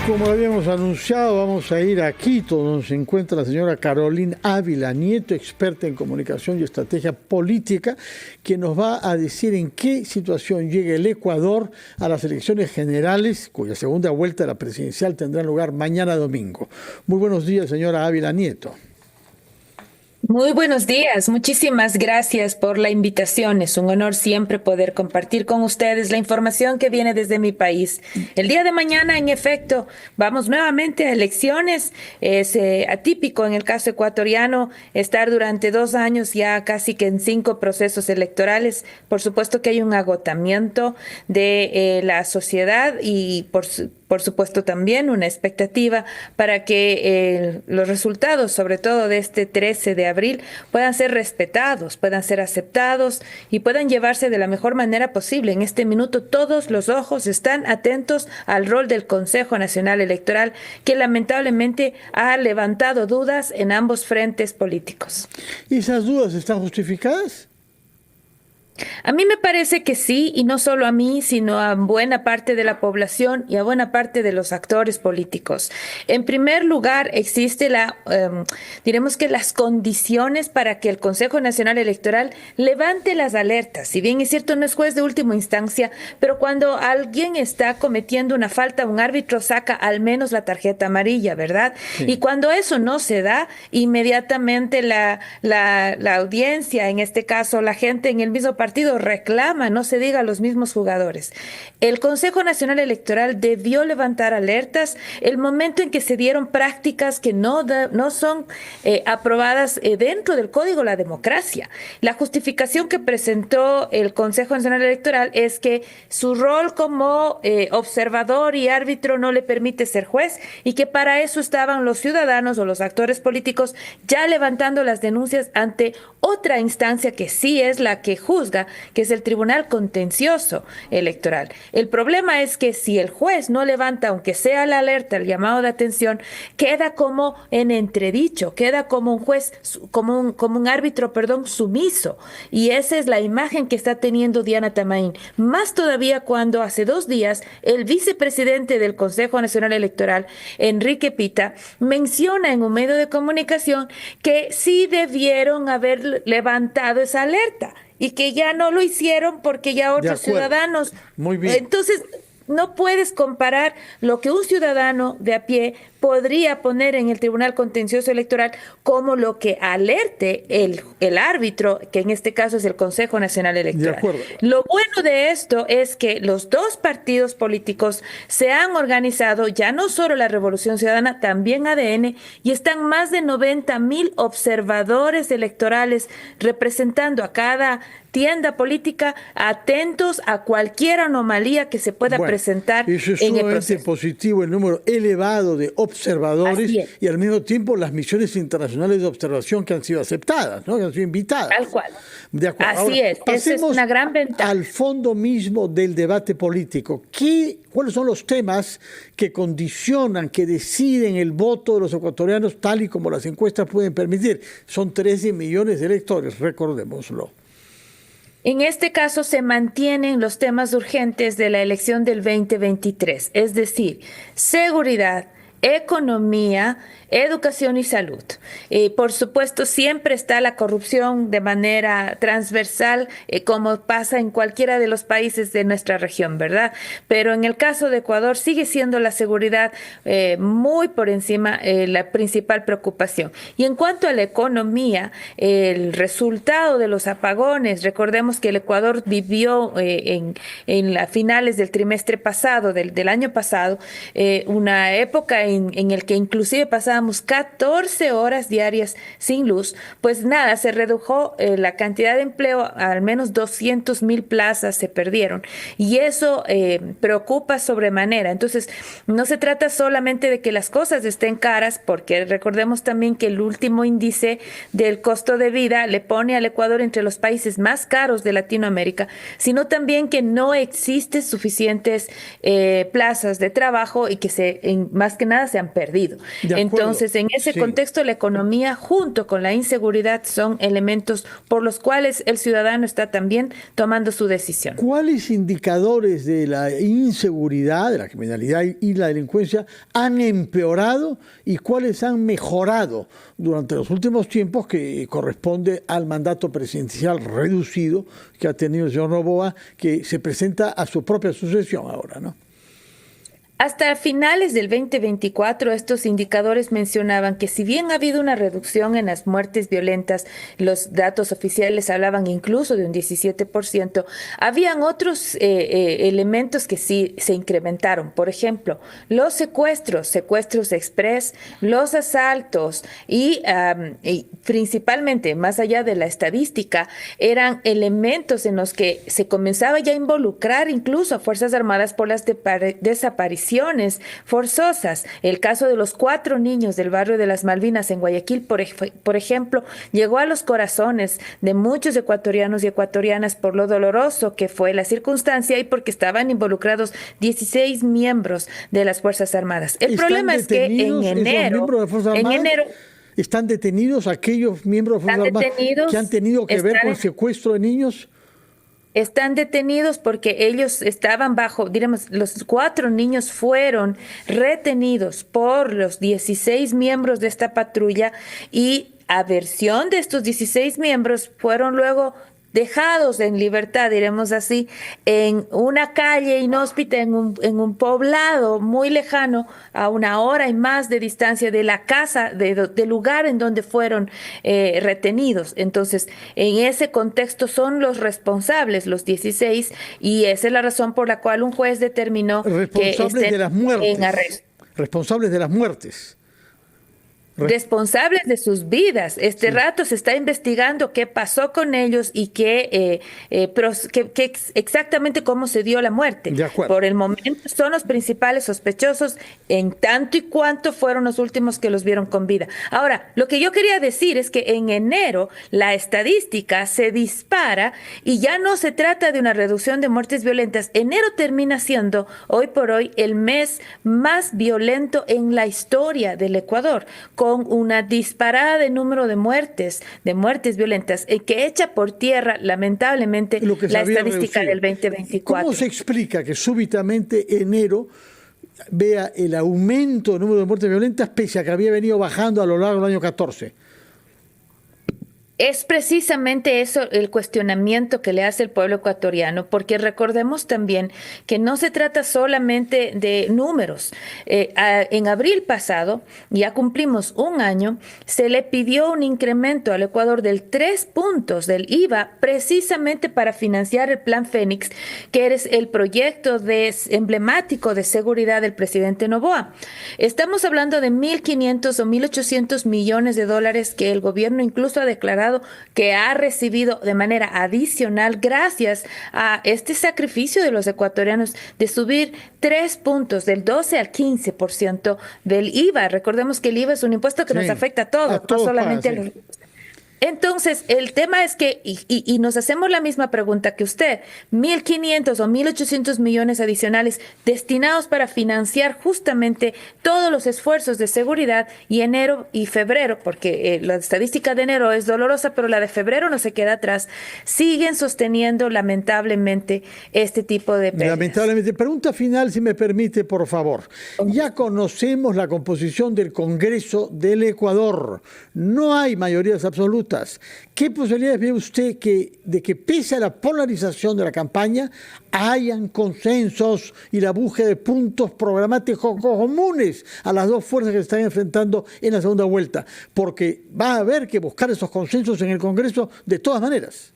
Como lo habíamos anunciado, vamos a ir a Quito, donde se encuentra la señora Carolina Ávila Nieto, experta en comunicación y estrategia política, que nos va a decir en qué situación llega el Ecuador a las elecciones generales, cuya segunda vuelta de la presidencial tendrá lugar mañana domingo. Muy buenos días, señora Ávila Nieto. Muy buenos días, muchísimas gracias por la invitación. Es un honor siempre poder compartir con ustedes la información que viene desde mi país. El día de mañana, en efecto, vamos nuevamente a elecciones. Es atípico en el caso ecuatoriano estar durante 2 años ya casi que en 5 procesos electorales. Por supuesto que hay un agotamiento de la sociedad y por supuesto también una expectativa para que los resultados, sobre todo de este 13 de abril, puedan ser respetados, puedan ser aceptados y puedan llevarse de la mejor manera posible. En este minuto todos los ojos están atentos al rol del Consejo Nacional Electoral, que lamentablemente ha levantado dudas en ambos frentes políticos. ¿Y esas dudas están justificadas? A mí me parece que sí, y no solo a mí, sino a buena parte de la población y a buena parte de los actores políticos. En primer lugar, existe diremos que las condiciones para que el Consejo Nacional Electoral levante las alertas. Si bien es cierto, no es juez de última instancia, pero cuando alguien está cometiendo una falta, un árbitro saca al menos la tarjeta amarilla, ¿verdad? Sí. Y cuando eso no se da, inmediatamente la audiencia, en este caso la gente en el mismo partido reclama, no se diga a los mismos jugadores. El Consejo Nacional Electoral debió levantar alertas el momento en que se dieron prácticas que no son aprobadas dentro del Código de la Democracia. La justificación que presentó el Consejo Nacional Electoral es que su rol como observador y árbitro no le permite ser juez y que para eso estaban los ciudadanos o los actores políticos ya levantando las denuncias ante otra instancia que sí es la que juzga, que es el Tribunal Contencioso Electoral. El problema es que si el juez no levanta, aunque sea la alerta, el llamado de atención, queda como en entredicho, queda como un juez, como un árbitro, sumiso. Y esa es la imagen que está teniendo Diana Tamain. Más todavía cuando hace 2 días el vicepresidente del Consejo Nacional Electoral, Enrique Pita, menciona en un medio de comunicación que sí debieron haber levantado esa alerta y que ya no lo hicieron porque ya otros ciudadanos. Muy bien. Entonces, no puedes comparar lo que un ciudadano de a pie podría poner en el Tribunal Contencioso Electoral como lo que alerte el árbitro, que en este caso es el Consejo Nacional Electoral. De acuerdo. Lo bueno de esto es que los 2 partidos políticos se han organizado, ya no solo la Revolución Ciudadana, también ADN, y están más de 90,000 observadores electorales representando a cada tienda política, atentos a cualquier anomalía que se pueda presentar eso es en el proceso. Positivo, el número elevado de observadores y al mismo tiempo las misiones internacionales de observación que han sido aceptadas, ¿no? Que han sido invitadas. Tal cual. De acuerdo. Así Ahora, es, esa es una gran ventaja. Al fondo mismo del debate político. ¿Cuáles son los temas que condicionan, que deciden el voto de los ecuatorianos tal y como las encuestas pueden permitir? Son 13 millones de electores, recordémoslo. En este caso se mantienen los temas urgentes de la elección del 2023, es decir, seguridad, economía, educación y salud. Por supuesto, siempre está la corrupción de manera transversal, como pasa en cualquiera de los países de nuestra región, ¿verdad? Pero en el caso de Ecuador sigue siendo la seguridad muy por encima la principal preocupación. Y en cuanto a la economía, el resultado de los apagones, recordemos que el Ecuador vivió en las finales del trimestre pasado, del año pasado, una época en el que inclusive pasábamos 14 horas diarias sin luz, pues nada, se redujo la cantidad de empleo, al menos 200,000 plazas se perdieron, y eso preocupa sobremanera. Entonces, no se trata solamente de que las cosas estén caras, porque recordemos también que el último índice del costo de vida le pone al Ecuador entre los países más caros de Latinoamérica, sino también que no existen suficientes plazas de trabajo y que más que nada nada se han perdido. Entonces, en ese Sí. contexto, la economía junto con la inseguridad son elementos por los cuales el ciudadano está también tomando su decisión. ¿Cuáles indicadores de la inseguridad, de la criminalidad y la delincuencia han empeorado y cuáles han mejorado durante los últimos tiempos, que corresponde al mandato presidencial reducido que ha tenido el señor Noboa, que se presenta a su propia sucesión ahora, ¿no? Hasta finales del 2024, estos indicadores mencionaban que si bien ha habido una reducción en las muertes violentas, los datos oficiales hablaban incluso de un 17%, habían otros elementos que sí se incrementaron. Por ejemplo, los secuestros express, los asaltos y principalmente, más allá de la estadística, eran elementos en los que se comenzaba ya a involucrar incluso a Fuerzas Armadas por las desapariciones forzosas. El caso de los 4 niños del barrio de las Malvinas en Guayaquil, por ejemplo, llegó a los corazones de muchos ecuatorianos y ecuatorianas por lo doloroso que fue la circunstancia y porque estaban involucrados 16 miembros de las Fuerzas Armadas. El problema es que en enero, ¿están detenidos aquellos miembros de las Fuerzas Armadas que han tenido que ver con el secuestro de niños? Están detenidos porque ellos estaban bajo, diremos, los 4 niños fueron retenidos por los 16 miembros de esta patrulla y a versión de estos 16 miembros fueron luego dejados en libertad, diremos así, en una calle inhóspita, en un poblado muy lejano, a 1 hora y más de distancia de la casa, del lugar en donde fueron retenidos. Entonces, en ese contexto son los responsables, los 16, y esa es la razón por la cual un juez determinó que estén en arresto. Responsables de las muertes. Responsables de sus vidas. Rato se está investigando qué pasó con ellos y exactamente cómo se dio la muerte. De acuerdo. Por el momento son los principales sospechosos en tanto y cuanto fueron los últimos que los vieron con vida. Ahora, lo que yo quería decir es que en enero la estadística se dispara y ya no se trata de una reducción de muertes violentas. Enero termina siendo hoy por hoy el mes más violento en la historia del Ecuador, con una disparada de número de muertes violentas, que echa por tierra, lamentablemente, la estadística del 2024. ¿Cómo se explica que súbitamente enero vea el aumento del número de muertes violentas pese a que había venido bajando a lo largo del año 14? Es precisamente eso el cuestionamiento que le hace el pueblo ecuatoriano, porque recordemos también que no se trata solamente de números. En abril pasado, ya cumplimos 1 año, se le pidió un incremento al Ecuador del 3 puntos del IVA precisamente para financiar el Plan Fénix, que es el proyecto emblemático de seguridad del presidente Noboa. Estamos hablando de 1.500 o 1.800 millones de dólares que el gobierno incluso ha declarado que ha recibido de manera adicional gracias a este sacrificio de los ecuatorianos de subir 3 puntos del 12 al 15% del IVA. Recordemos que el IVA es un impuesto que nos afecta a todos, no solamente a los... Entonces, el tema es que, y nos hacemos la misma pregunta que usted, 1.500 o 1.800 millones adicionales destinados para financiar justamente todos los esfuerzos de seguridad, y enero y febrero, porque la estadística de enero es dolorosa, pero la de febrero no se queda atrás, siguen sosteniendo lamentablemente este tipo de pérdidas. Lamentablemente. Pregunta final, si me permite, por favor. Ya conocemos la composición del Congreso del Ecuador. No hay mayorías absolutas. ¿Qué posibilidades ve usted de que pese a la polarización de la campaña hayan consensos y la búsqueda de puntos programáticos comunes a las dos fuerzas que se están enfrentando en la segunda vuelta? Porque va a haber que buscar esos consensos en el Congreso de todas maneras.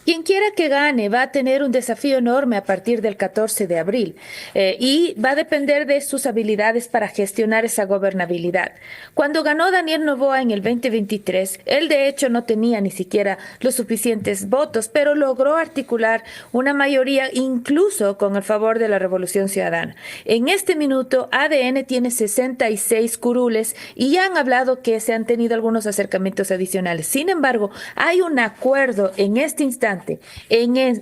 Quien quiera que gane va a tener un desafío enorme a partir del 14 de abril y va a depender de sus habilidades para gestionar esa gobernabilidad. Cuando ganó Daniel Noboa en el 2023, él de hecho no tenía ni siquiera los suficientes votos, pero logró articular una mayoría incluso con el favor de la Revolución Ciudadana. En este minuto, ADN tiene 66 curules y ya han hablado que se han tenido algunos acercamientos adicionales. Sin embargo, hay un acuerdo en este instante importante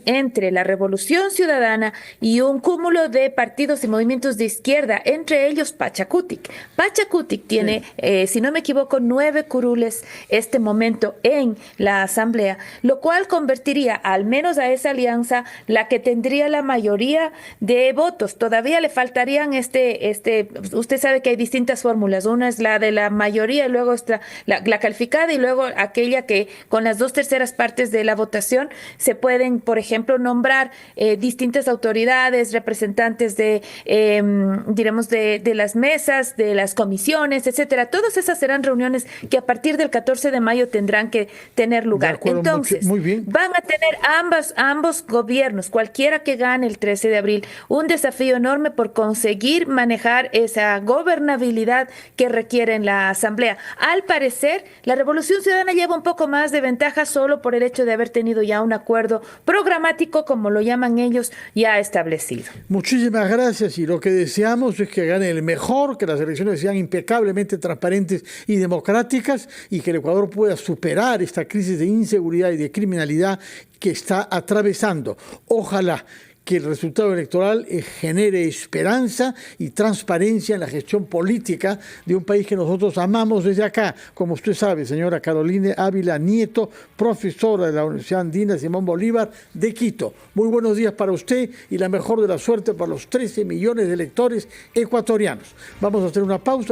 entre la Revolución Ciudadana y un cúmulo de partidos y movimientos de izquierda, entre ellos Pachacutic. Pachacutic tiene, si no me equivoco, 9 curules este momento en la Asamblea, lo cual convertiría al menos a esa alianza la que tendría la mayoría de votos. Todavía le faltarían usted sabe que hay distintas fórmulas, una es la de la mayoría y luego está la calificada y luego aquella que con las 2/3 partes de la votación se pueden, por ejemplo, nombrar distintas autoridades, representantes diremos de las mesas, de las comisiones, etcétera. Todas esas serán reuniones que a partir del 14 de mayo tendrán que tener lugar. Entonces, muy bien. Van a tener ambos gobiernos, cualquiera que gane el 13 de abril, un desafío enorme por conseguir manejar esa gobernabilidad que requiere en la Asamblea. Al parecer, la Revolución Ciudadana lleva un poco más de ventaja solo por el hecho de haber tenido ya un acuerdo programático, como lo llaman ellos, ya establecido. Muchísimas gracias, y lo que deseamos es que gane el mejor, que las elecciones sean impecablemente transparentes y democráticas y que el Ecuador pueda superar esta crisis de inseguridad y de criminalidad que está atravesando. Ojalá que el resultado electoral genere esperanza y transparencia en la gestión política de un país que nosotros amamos desde acá. Como usted sabe, señora Caroline Ávila Nieto, profesora de la Universidad Andina Simón Bolívar de Quito. Muy buenos días para usted y la mejor de la suerte para los 13 millones de electores ecuatorianos. Vamos a hacer una pausa.